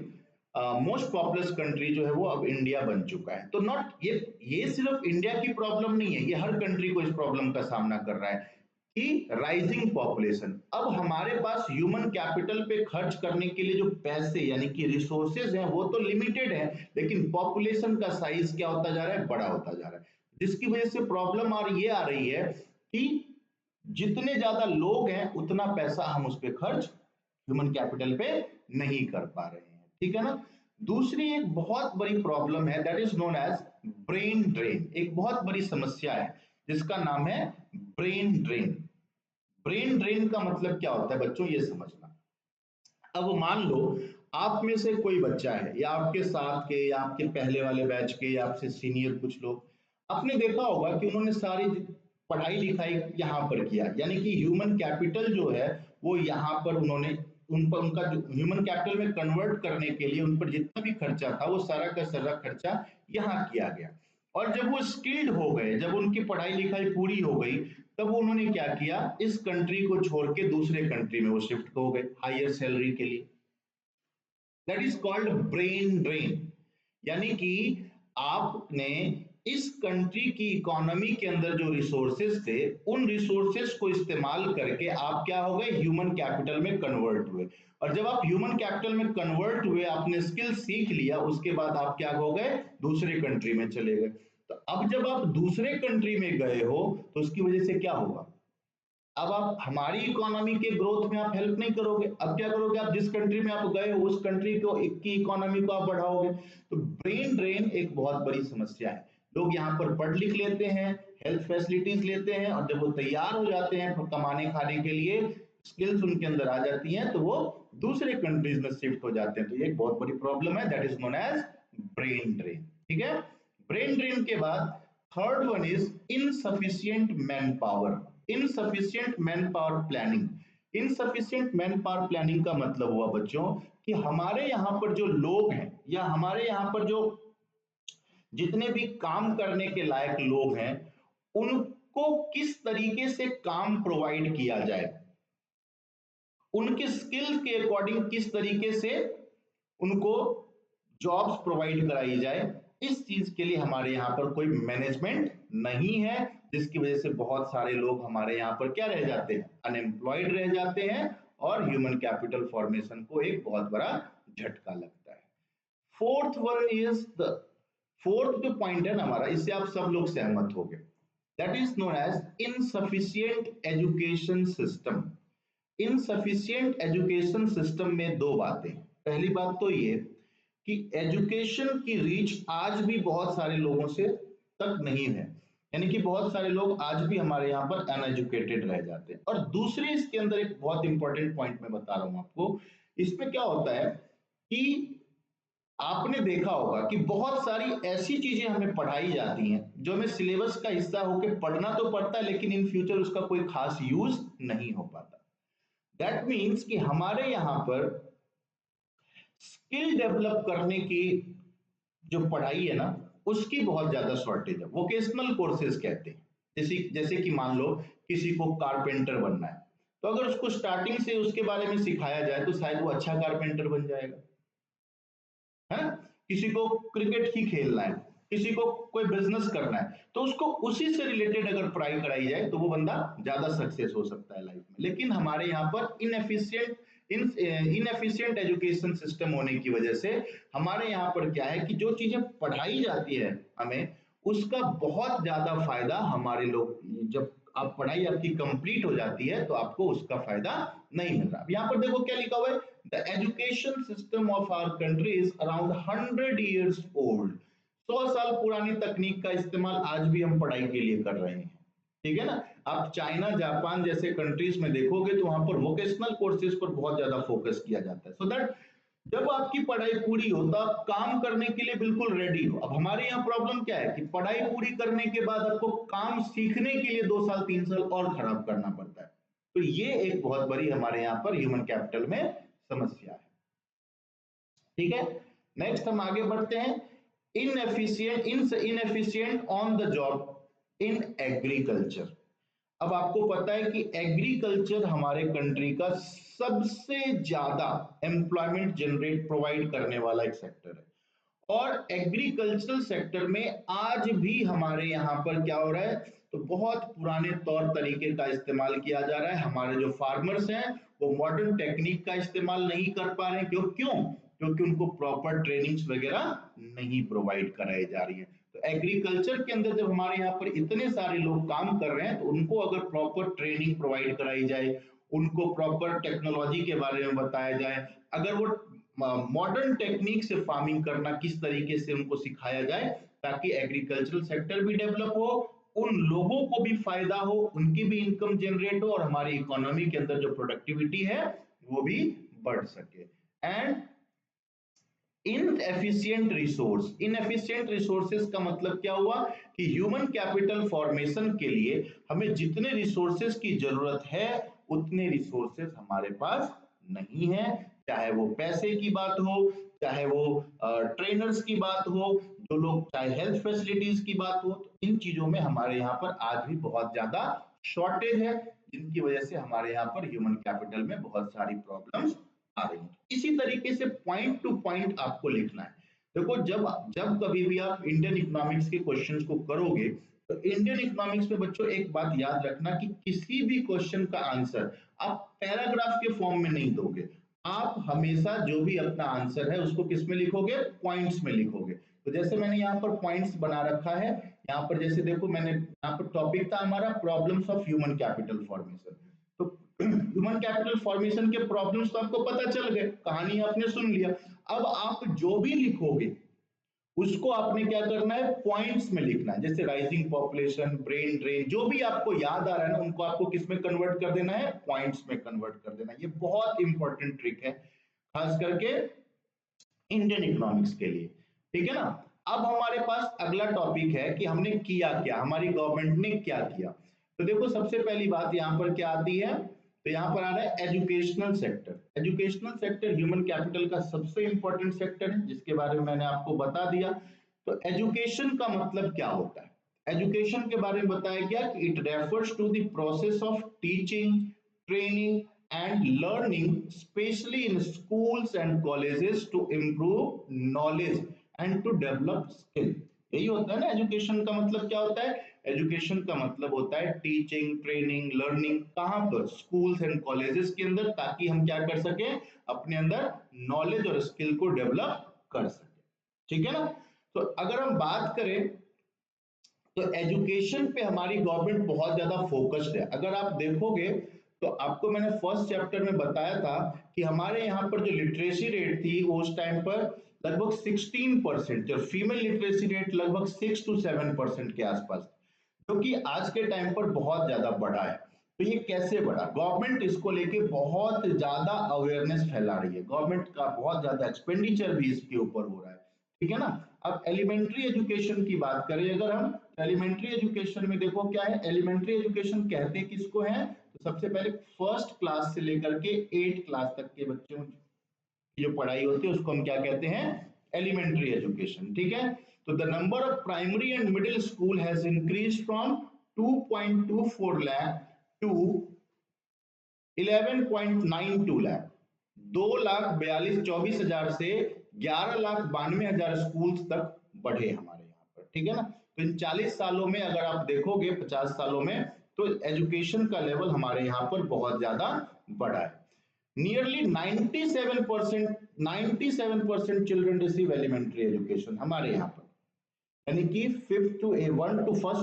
मोस्ट पॉपुलस कंट्री जो है वो अब इंडिया बन चुका है। तो नॉट ये सिर्फ इंडिया की प्रॉब्लम नहीं है, ये हर कंट्री को इस प्रॉब्लम का सामना कर रहा है कि राइजिंग पॉपुलेशन। अब हमारे पास ह्यूमन कैपिटल पे खर्च करने के लिए जो पैसे यानी कि रिसोर्सेज हैं वो तो लिमिटेड है, लेकिन पॉपुलेशन का साइज क्या होता जा रहा है? बड़ा होता जा रहा है, जिसकी वजह से प्रॉब्लम ये आ रही है कि जितने ज्यादा लोग हैं उतना पैसा हम उस पर खर्च ह्यूमन कैपिटल पे नहीं कर पा रहे हैं। ठीक है ना। दूसरी एक बहुत बड़ी प्रॉब्लम है, that is known as brain drain. एक बहुत बड़ी समस्या है जिसका नाम है ब्रेन ड्रेन। ब्रेन ड्रेन का मतलब क्या होता है बच्चों, ये समझना। अब मान लो आप में से कोई बच्चा है, या आपके साथ के, या आपके पहले वाले बैच के, या आपसे सीनियर कुछ लोग, आपने देखा होगा कि उन्होंने सारी पढ़ाई लिखाई यहाँ पर किया, यानी कि ह्यूमन कैपिटल जो है वो यहाँ पर उन्होंने, उन पर उनका जो ह्यूमन कैपिटल में कन्वर्ट करने के लिए उन पर जितना भी खर्चा था वो सारा का सारा खर्चा यहाँ किया गया। और जब वो स्किल्ड हो गए, जब उनकी पढ़ाई लिखाई पूरी हो गई, तब उन्होंने क्या किया, इस कंट्री को छोड़ के दूसरे कंट्री में वो शिफ्ट हो गए हायर सैलरी के लिए। That is called brain drain. यानी कि आपने इस कंट्री की इकोनॉमी के अंदर जो रिसोर्सेस थे, उन रिसोर्सेस को इस्तेमाल करके आप क्या हो गए? ह्यूमन कैपिटल में कन्वर्ट हुए। और जब आप ह्यूमन कैपिटल में कन्वर्ट हुए, आपने स्किल सीख लिया, उसके बाद आप क्या हो गए? दूसरे कंट्री में चले गए। तो अब जब आप दूसरे कंट्री में गए हो तो उसकी वजह से क्या होगा? अब आप हमारी इकोनॉमी के ग्रोथ में आप हेल्प नहीं करोगे। अब क्या करोगे? आप जिस कंट्री में आप गए हो उस कंट्री को की इकोनॉमी को आप बढ़ाओगे। तो ब्रेन ड्रेन एक बहुत बड़ी समस्या है। लोग यहाँ पर पढ़ लिख लेते हैं, हेल्थ फैसिलिटीज लेते हैं, और जब वो तैयार हो जाते हैं कमाने खाने के लिए, स्किल्स उनके अंदर आ जाती हैं, तो वो दूसरे कंट्रीज में शिफ्ट हो जाते हैं। तो ये एक बहुत बड़ी प्रॉब्लम है, that is known as brain drain. ठीक है। ब्रेन ड्रेन के बाद third one is insufficient manpower. Insufficient manpower planning. Insufficient manpower planning का मतलब हुआ बच्चों कि हमारे यहाँ पर जो लोग हैं, या हमारे यहाँ पर जो जितने भी काम करने के लायक लोग हैं, उनको किस तरीके से काम प्रोवाइड किया जाए, उनके स्किल्स के अकॉर्डिंग किस तरीके से उनको जॉब्स प्रोवाइड कराई जाए, इस चीज के लिए हमारे यहाँ पर कोई मैनेजमेंट नहीं है, जिसकी वजह से बहुत सारे लोग हमारे यहाँ पर क्या रह जाते हैं? अनएम्प्लॉयड रह जाते हैं, और ह्यूमन कैपिटल फॉर्मेशन को एक बहुत बड़ा झटका लगता है। Fourth one is the, fourth जो पॉइंट है ना हमारा, इससे आप सब लोग सहमत हो गए। That is known as insufficient education system. Insufficient education system में दो बातें। पहली बात तो ये कि एजुकेशन की रीच आज भी बहुत सारे लोगों से तक नहीं है, यानी कि बहुत सारे लोग आज भी हमारे यहाँ पर अनएजुकेटेड रह जाते हैं। और दूसरी इसके अंदर एक बहुत इंपॉर्टेंट पॉइंट मैं बता रहा हूं आपको, इसमें क्या होता है कि आपने देखा होगा कि बहुत सारी ऐसी चीजें हमें पढ़ाई जाती हैं जो हमें सिलेबस का हिस्सा होकर पढ़ना तो पड़ता है, लेकिन इन फ्यूचर उसका कोई खास यूज नहीं हो पाता। दैट मीन्स कि हमारे यहाँ पर स्किल डेवलप करने की जो पढ़ाई है ना, उसकी बहुत ज्यादा शॉर्टेज है। वोकेशनल कोर्सेज कहते हैं। जैसे जैसे कि मान लो किसी को कारपेंटर बनना है, तो अगर उसको स्टार्टिंग से उसके बारे में सिखाया जाए तो शायद वो अच्छा कारपेंटर बन जाएगा, है ना। किसी को क्रिकेट ही खेलना है, किसी को कोई बिजनेस करना है, तो उसको उसी से रिलेटेड अगर पढ़ाई कराई जाए तो वो बंदा ज्यादा सक्सेस हो सकता है लाइफ में। लेकिन हमारे यहाँ पर इनएफिशिएंट एजुकेशन सिस्टम होने की वजह से हमारे यहाँ पर क्या है कि जो चीजें पढ़ाई जाती है हमें, उसका बहुत ज्यादा फायदा हमारे लोग, जब आप पढ़ाई आपकी कंप्लीट हो जाती है तो आपको उसका फायदा नहीं मिल रहा। यहाँ पर देखो क्या लिखा हुआ है, the education system of our country is around 100 years old। 100 साल पुरानी तकनीक का इस्तेमाल आज भी हम पढ़ाई के लिए कर रहे हैं, ठीक है ना। आप चाइना जापान जैसे कंट्रीज में देखोगे तो वहां पर वोकेशनल कोर्सेज पर बहुत ज्यादा फोकस किया जाता है, सो दैट जब आपकी पढ़ाई पूरी हो तो आप काम करने के लिए बिल्कुल रेडी हो। अब हमारे यहाँ प्रॉब्लम क्या है कि पढ़ाई पूरी करने के बाद आपको काम सीखने के लिए 2 साल 3 साल और खराब करना पड़ता है। तो ये एक बहुत बड़ी हमारे यहाँ पर ह्यूमन कैपिटल में समस्या है, ठीक है। नेक्स्ट हम आगे बढ़ते हैं। Inefficient on the job in agriculture. अब आपको पता है कि एग्रीकल्चर हमारे कंट्री का सबसे ज्यादा एम्प्लॉयमेंट जनरेट प्रोवाइड करने वाला एक सेक्टर है। और एग्रीकल्चरल सेक्टर में आज भी हमारे यहाँ पर क्या हो रहा है, तो बहुत पुराने तौर तरीके का इस्तेमाल किया जा रहा है। हमारे जो फार्मर्स हैं वो मॉडर्न टेक्निक का इस्तेमाल नहीं कर पा रहे हैं। क्योंकि उनको प्रॉपर ट्रेनिंग्स वगैरह नहीं प्रोवाइड कराई जा रही है। तो एग्रीकल्चर के अंदर जब हमारे यहाँ पर इतने सारे लोग काम कर रहे हैं तो उनको अगर प्रॉपर ट्रेनिंग प्रोवाइड कराई जाए, उनको प्रॉपर टेक्नोलॉजी के बारे में बताया जाए, अगर वो मॉडर्न टेक्निक से फार्मिंग करना किस तरीके से उनको सिखाया जाए, ताकि एग्रीकल्चरल सेक्टर भी डेवलप हो, उन लोगों को भी फायदा हो, उनकी भी इनकम जनरेट हो और हमारी इकोनॉमी के अंदर जो प्रोडक्टिविटी है वो भी बढ़ सके। एंड इनएफिशिएंट रिसोर्सेज का मतलब क्या हुआ कि ह्यूमन कैपिटल फॉर्मेशन के लिए हमें जितने रिसोर्सेज की जरूरत है उतने रिसोर्सेज हमारे पास नहीं है। चाहे वो पैसे की बात हो, चाहे वो ट्रेनर्स की बात हो, जो लोग चाहे हेल्थ फैसिलिटीज की बात हो, तो इन चीजों में हमारे यहाँ पर आज भी बहुत ज्यादा शॉर्टेज है, जिनकी वजह से हमारे यहाँ पर ह्यूमन कैपिटल में बहुत सारी प्रॉब्लम्स आ रही है। इसी तरीके से पॉइंट टू पॉइंट आपको लिखना है। देखो जब जब कभी भी आप इंडियन इकोनॉमिक्स के क्वेश्चंस को करोगे तो इंडियन इकोनॉमिक्स में बच्चों एक बात याद रखना कि किसी भी क्वेश्चन का आंसर आप पैराग्राफ के फॉर्म में नहीं दोगे। आप हमेशा जो भी अपना आंसर है उसको किस में लिखोगे, पॉइंट्स में लिखोगे। तो जैसे मैंने यहाँ पर पॉइंट्स बना रखा है, यहाँ पर जैसे देखो मैंने यहाँ पर टॉपिक था हमारा problems of human capital formation. तो ह्यूमन कैपिटल फॉर्मेशन के प्रॉब्लम्स तो आपको पता चल गए, कहानी आपने सुन लिया। अब आप जो भी लिखोगे उसको आपने क्या करना है, पॉइंट्स में लिखना है। जैसे राइजिंग पॉपुलेशन, ब्रेन ड्रेन, जो भी आपको याद आ रहा है ना उनको आपको किस में कन्वर्ट कर देना है, पॉइंट्स में कन्वर्ट कर देना है। ये बहुत इंपॉर्टेंट ट्रिक है खास करके इंडियन इकोनॉमिक्स के लिए, ठीक है ना। अब हमारे पास अगला टॉपिक है कि हमने किया क्या, हमारी गवर्नमेंट ने क्या किया। तो देखो सबसे पहली बात यहाँ पर क्या आती है, तो यहाँ पर आ रहा है educational sector. Educational sector human capital का सबसे इंपॉर्टेंट सेक्टर है, जिसके बारे में मैंने आपको बता दिया। तो एजुकेशन का मतलब क्या होता है, एजुकेशन के बारे में बताया गया कि it refers to the process of teaching, training and learning, especially in schools and colleges, to improve knowledge and to develop skill। यही होता है ना एजुकेशन का मतलब। क्या होता है, एजुकेशन का मतलब होता है टीचिंग, ट्रेनिंग, लर्निंग, कहां पर, स्कूल्स एंड कॉलेजेस के अंदर, ताकि हम क्या कर सके, अपने अंदर नॉलेज और स्किल को डेवलप कर सके, ठीक है ना। तो अगर हम बात करें तो एजुकेशन पे हमारी गवर्नमेंट बहुत ज्यादा फोकस्ड है। अगर आप देखोगे तो आपको मैंने फर्स्ट चैप्टर में बताया था कि हमारे यहाँ पर जो लिटरेसी रेट थी वो उस टाइम पर लगभग 16%, जो फीमेल लिटरेसी रेट लगभग 6 to 7% के आसपास, जो कि आज के टाइम पर बहुत ज्यादा बढ़ा है। तो ये कैसे बढ़ा? गवर्नमेंट इसको लेके बहुत ज्यादा अवेयरनेस फैला रही है, गवर्नमेंट का बहुत ज्यादा एक्सपेंडिचर भी इसके ऊपर हो रहा है, ठीक है ना। अब एलिमेंट्री एजुकेशन की बात करें अगर हम, एलिमेंट्री एजुकेशन में देखो क्या है, एलिमेंट्री एजुकेशन कहते किसको है, तो सबसे पहले फर्स्ट क्लास से लेकर के 8 क्लास तक के बच्चों की जो पढ़ाई होती है उसको हम क्या कहते हैं, एलिमेंट्री एजुकेशन, ठीक है। तो the number of primary and middle school has increase from 2.24 lakh to 11.92 lakh, 2,42,24,000 से 11,92,000 स्कूल्स तक बढ़े हमारे यहाँ पर, ठीक है ना। तो इन 40 सालों में अगर आप देखोगे, 50 सालों में, तो एजुकेशन का लेवल हमारे यहाँ पर बहुत ज्यादा बढ़ा है। Nearly 97% children receive elementary education हमारे यहाँ पर, यानी कि 1 to 1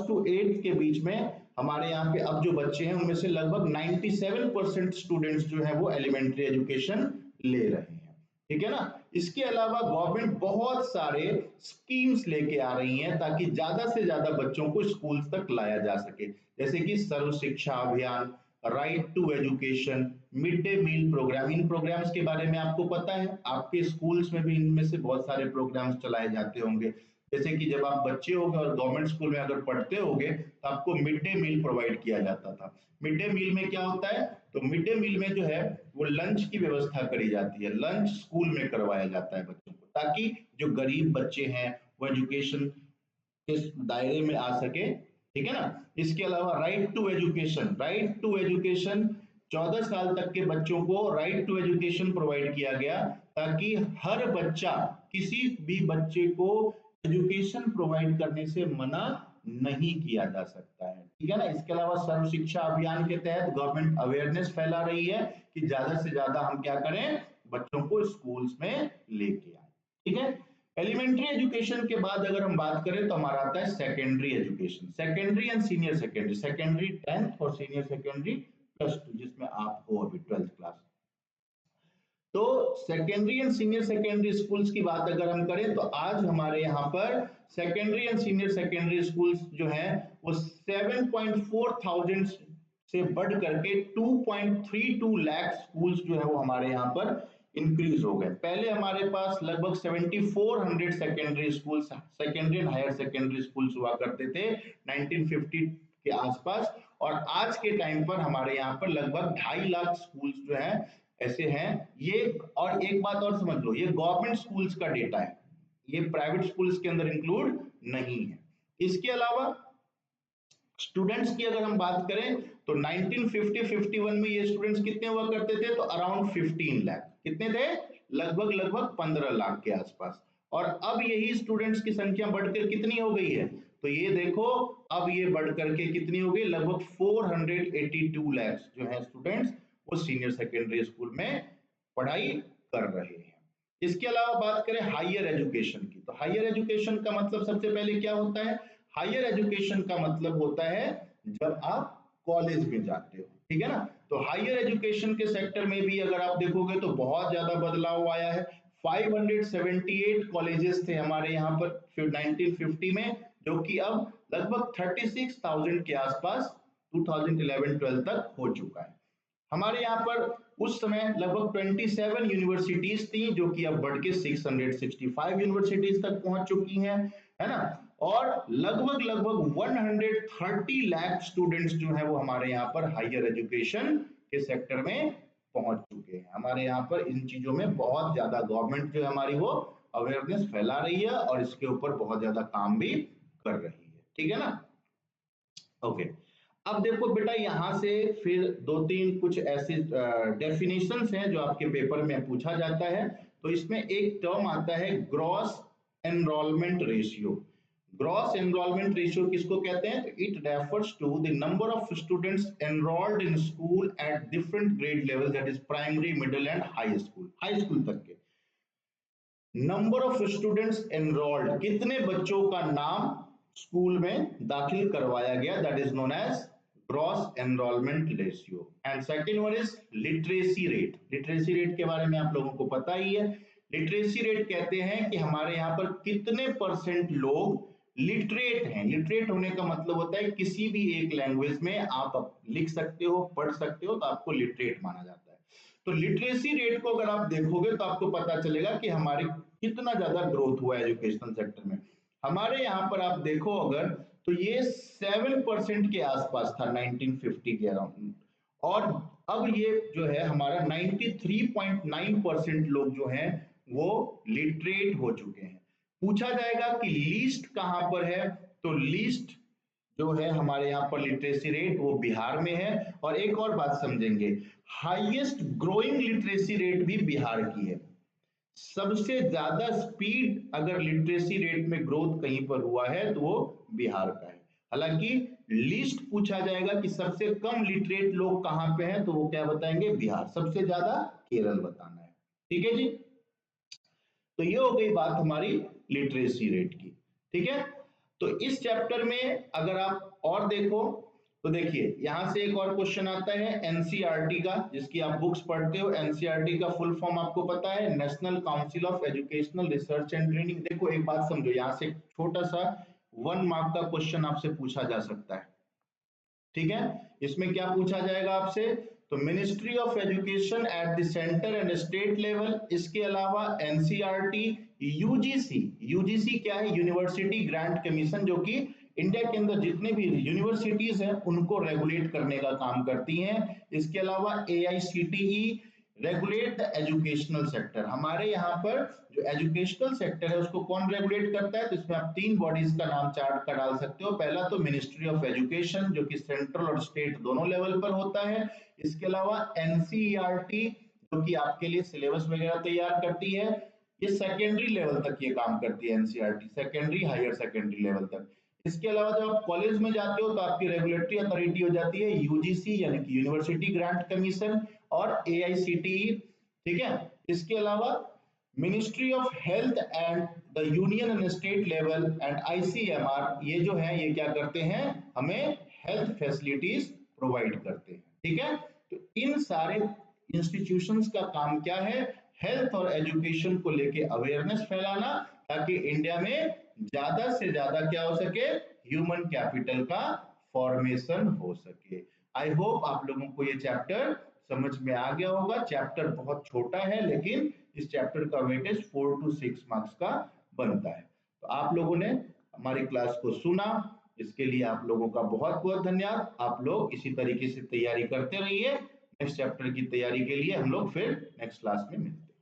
to 8 के बीच में हमारे यहाँ पे अब जो बच्चे हैं उनमें से लगभग 97% स्टूडेंट्स जो है वो एलिमेंट्री एजुकेशन ले रहे हैं, ठीक है ना। इसके अलावा गवर्नमेंट बहुत सारे स्कीम्स लेके आ रही हैं ताकि ज्यादा से ज्यादा बच्चों को स्कूल्स तक लाया जा सके, जैसे कि Sarva Shiksha Abhiyan, right to education, mid day meal programme. इन प्रोग्राम्स के बारे में आपको पता है, आपके स्कूल्स में भी इनमें से बहुत सारे प्रोग्राम्स चलाए जाते होंगे। जैसे कि जब आप बच्चे होगे और गवर्नमेंट स्कूल में अगर पढ़ते होगे तो आपको मिड डे मील प्रोवाइड किया जाता था। मिड डे मील में क्या होता है, तो मिड डे मील में जो है वो लंच की व्यवस्था करी जाती है, लंच स्कूल में करवाया जाता है बच्चों को, ताकि जो गरीब बच्चे हैं वो एजुकेशन के दायरे में आ सके, ठीक है ना। इसके अलावा right to education, right to education 14 साल तक के बच्चों को राइट टू एजुकेशन प्रोवाइड किया गया, ताकि हर बच्चा, किसी भी बच्चे को एजुकेशन प्रोवाइड करने से मना नहीं किया जा सकता है, ठीक है ना। इसके अलावा सर्व शिक्षा अभियान के तहत गवर्नमेंट अवेयरनेस फैला रही है कि ज्यादा से ज्यादा हम क्या करें, बच्चों को स्कूल्स में लेके आए, ठीक है। एलिमेंट्री एजुकेशन के बाद अगर हम बात करें तो हमारा आता है secondary education, secondary and senior secondary, secondary 10th और सीनियर सेकेंडरी +2, जिसमें आप हो अभी 12th क्लास। तो secondary and senior secondary schools की बात अगर हम करें तो आज हमारे यहाँ पर secondary and senior secondary schools जो हैं वो 7,400 से बढ़ करके 2.32 लाख स्कूल्स जो है वो हमारे यहाँ पर इंक्रीज हो गए। पहले हमारे पास लगभग 7,400 secondary school, secondary and higher secondary schools हुआ करते थे 1950 के आसपास, और आज के टाइम पर हमारे यहाँ पर लगभग 2.5 लाख स्कूल्स जो है ऐसे हैं ये। और एक बात और समझ लो, ये गवर्नमेंट स्कूल्स का डेटा है, ये प्राइवेट स्कूल्स के अंदर इंक्लूड नहीं है। इसके अलावा स्टूडेंट्स की अगर हम बात करें तो 1950-51 में ये स्टूडेंट्स कितने हुआ करते थे, तो अराउंड 15 लाख, कितने थे, लगभग 15 लाख के आसपास। और अब यही स्टूडेंट्स की संख्या बढ़कर कितनी हो गई है, तो ये देखो अब ये बढ़कर के कितनी हो गई, लगभग 482 लाख जो है स्टूडेंट्स वो सीनियर सेकेंडरी स्कूल में पढ़ाई कर रहे हैं। इसके अलावा बात करें हायर एजुकेशन की, तो हायर एजुकेशन का मतलब सबसे पहले क्या होता है, हायर एजुकेशन का मतलब होता है जब आप कॉलेज में जाते हो, ठीक है ना। तो हायर एजुकेशन के सेक्टर में भी अगर आप देखोगे तो बहुत ज्यादा बदलाव आया है। 578 कॉलेजेस थे हमारे यहाँ पर 1950 में, जो कि अब लगभग 36,000 के आसपास 2011-12 तक हो चुका है। हमारे यहाँ पर उस समय लगभग 27 यूनिवर्सिटीज थी, जो कि अब बढ़ के 665 यूनिवर्सिटीज तक पहुंच चुकी हैं, है ना। और लगभग 130 लाख स्टूडेंट्स जो है वो हमारे यहाँ पर हायर एजुकेशन के सेक्टर में पहुंच चुके हैं। हमारे यहाँ पर इन चीजों में बहुत ज्यादा गवर्नमेंट जो है हमारी वो अवेयरनेस फैला रही है और इसके ऊपर बहुत ज्यादा काम भी कर रही है, ठीक है ना। ओके, अब देखो बेटा यहाँ से फिर 2-3 कुछ ऐसे डेफिनेशंस हैं जो आपके पेपर में पूछा जाता है। तो इसमें एक टर्म आता है gross enrolment ratio. Gross enrolment ratio किसको कहते हैं, तो it refers to the number of students enrolled in school at different grade level, that is primary, middle and high school, high school तक के नंबर ऑफ स्टूडेंट्स एनरोल्ड, कितने बच्चों का नाम स्कूल में दाखिल करवाया गया, that is known as gross enrolment ratio. And second one is literacy rate. Literacy rate के बारे में आप लोगों को पता ही है। लिटरेसी रेट कहते हैं कि हमारे यहाँ पर कितने परसेंट लोग लिटरेट हैं। लिटरेट होने का मतलब होता है किसी भी एक लैंग्वेज में आप लिख सकते हो, पढ़ सकते हो, तो आपको लिटरेट माना जाता है। तो लिटरेसी रेट को अगर आप देखोगे तो आपको पता चलेगा कि हमारे कितना ज्यादा ग्रोथ हुआ है एजुकेशनल सेक्टर में। हमारे यहाँ पर आप देखो अगर, तो ये 7% के आसपास था 1950 के अराउंड, और अब ये जो है हमारा 93.9% लोग जो हैं वो लिटरेट हो चुके हैं। पूछा जाएगा कि लीस्ट कहां पर है, तो लीस्ट जो है हमारे यहाँ पर लिटरेसी रेट वो बिहार में है। और एक और बात समझेंगे, हाईएस्ट ग्रोइंग लिटरेसी रेट भी बिहार की है। सबसे ज्यादा स्पीड अगर लिटरेसी रेट में ग्रोथ कहीं पर हुआ है तो वो बिहार का है। हालांकि लिस्ट पूछा जाएगा कि सबसे कम लिटरेट लोग कहां पे हैं, तो वो क्या बताएंगे, बिहार। सबसे ज्यादा केरल बताना है। ठीक है जी। तो ये हो गई बात हमारी लिटरेसी रेट की। ठीक है। तो इस चैप्टर में अगर आप और देखो तो देखिए यहां से एक और क्वेश्चन आता है एनसीईआरटी का, जिसकी आप बुक्स पढ़ते हो। एनसीईआरटी का फुल फॉर्म आपको पता है, national council of educational research and training. देखो एक बात समझो, यहां से छोटा सा 1 मार्क का क्वेश्चन आपसे पूछा जा सकता है। ठीक है। इसमें क्या पूछा जाएगा आपसे, तो ministry of education at the centre and state level, इसके अलावा एनसीईआरटी, यूजीसी। यूजीसी क्या है, यूनिवर्सिटी ग्रांट कमीशन, जो कि इंडिया के अंदर जितने भी यूनिवर्सिटीज हैं उनको रेगुलेट करने का काम करती हैं। इसके अलावा AICTE regulate the educational sector. हमारे यहाँ पर जो एजुकेशनल सेक्टर है उसको कौन रेगुलेट करता है, तो इसमें आप 3 बॉडीज का नाम चार्ट का डाल सकते हो। पहला तो मिनिस्ट्री ऑफ एजुकेशन, जो कि सेंट्रल और स्टेट दोनों लेवल पर होता है। इसके अलावा एनसीईआरटी, जो कि आपके लिए सिलेबस वगैरह तैयार करती है। ये सेकेंडरी लेवल तक ये काम करती है NCERT, secondary higher secondary level तक। इसके अलावा जब आप कॉलेज में जाते हो तो आपकी रेगुलेटरी अथॉरिटी हो जाती है यूजीसी, यानी कि यूनिवर्सिटी ग्रांट कमीशन, और एआईसीटीई। ठीक है। इसके अलावा ministry of health and the union and state level and ICMR, ये जो है ये क्या करते हैं, हमें हेल्थ फैसिलिटीज प्रोवाइड करते हैं। ठीक है। तो इन सारे इंस्टीट्यूशंस का काम क्या है, हेल्थ और एजुकेशन को लेके अवेयरनेस फैलाना, ताकि इंडिया में ज्यादा से ज्यादा क्या हो सके, ह्यूमन कैपिटल का फॉर्मेशन हो सके। आई होप आप लोगों को ये चैप्टर समझ में आ गया होगा। चैप्टर बहुत छोटा है, लेकिन इस चैप्टर का वेटेज 4 to 6 मार्क्स का बनता है। तो आप लोगों ने हमारी क्लास को सुना, इसके लिए आप लोगों का बहुत बहुत धन्यवाद। आप लोग इसी तरीके से तैयारी करते रहिए। नेक्स्ट चैप्टर की तैयारी के लिए हम लोग फिर नेक्स्ट क्लास में मिलते हैं।